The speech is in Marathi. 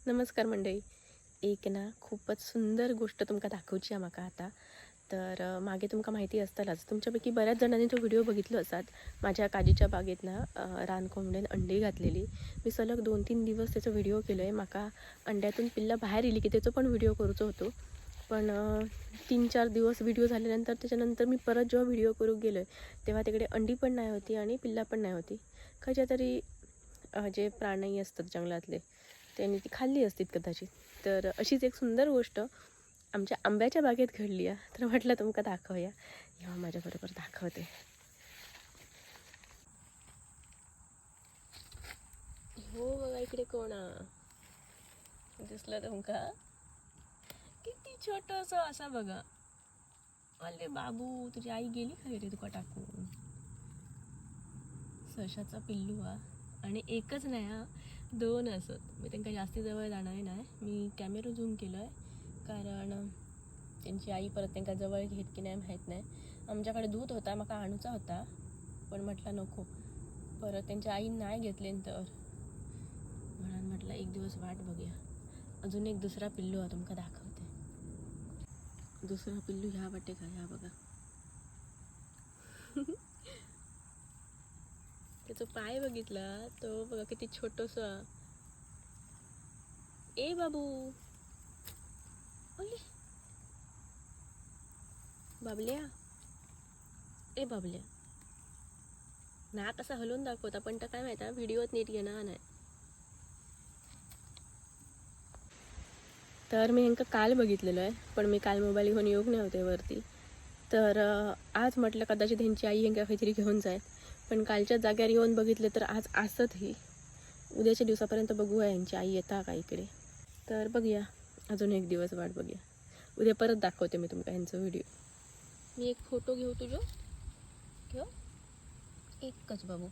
नमस्कार मंडळी. एक ना खूपच सुंदर गोष्ट तुमका दाखवची आहे म्हाका आता. तर मागे तुमका माहिती असतालाच, तुमच्यापैकी बऱ्याच जणांनी तो व्हिडिओ बघितलो असतात. माझ्या काजीच्या बागेत ना रानकोंबड्यान अंडी घातलेली. मी सलग 2-3 दिवस त्याचा व्हिडिओ केलो आहे. माका अंड्यातून पिल्ला बाहेर येली की त्याचं पण व्हिडिओ करूचो होतो. पण 3-4 दिवस व्हिडिओ झाल्यानंतर त्याच्यानंतर मी परत जेव्हा व्हिडिओ करू गेलो आहे, तेव्हा तिकडे अंडी पण नाही होती आणि पिल्ला पण नाही होती. खयच्या तरी जे प्राणी असतात जंगलातले, त्यांनी ती खाल्ली असतील कदाचित. तर अशीच एक सुंदर गोष्ट आमच्या आंब्याच्या बागेत घडली आहे. तर म्हटलं तुमका दाखवूया. ह्या माझ्याबरोबर दाखवते. हो बघा इकडे कोण दिसलं तुमका? किती छोटस असा बघा. अले बाबू, तुझी आई गेली खरी रे तुका टाकून. सशाचा पिल्लू हा. आणि एकच नाही हा, 2 असत. मी त्यांना जास्ती जवळ जाणार नाही. मी कॅमेरा झूम केलो आहे, कारण त्यांची आई परत त्यांना जवळ घेत की नाही माहीत नाही. आमच्याकडे दूध होता, माका आणूचा होता, पण म्हटलं नको. परत त्यांच्या आई नाही घेतले तर म्हणून म्हटलं एक दिवस वाट बघूया. अजून एक दुसरा पिल्लू हा, तुमका दाखवते. दुसरा पिल्लू ह्या वाटे का, ह्या बघा. त्याचा पाय बघितला तो बघा किती छोटसा. ए बाबू, ओले बाबल्या, ए बाबल्या. नाक असा हलवून दाखवता, पण तर काय माहिती व्हिडिओत नीट येणार नाही. तर मी ह्यांका काल बघितलेलं आहे, पण मी काल मोबाईल घेऊन योग नाही होते वरती. तर आज म्हटलं कदाचित ह्यांची आई ह्यांका काहीतरी घेऊन जाईल, पण कालच्या जाग्यावर येऊन बघितलं तर आज असत ही. उद्याच्या दिवसापर्यंत बघूया यांची आई येता का इकडे. तर बघूया, अजून एक दिवस वाट बघूया. उद्या परत दाखवते मी तुमका ह्यांचा व्हिडिओ. मी एक फोटो घेऊ तुझं, घेऊ एकच बाबू.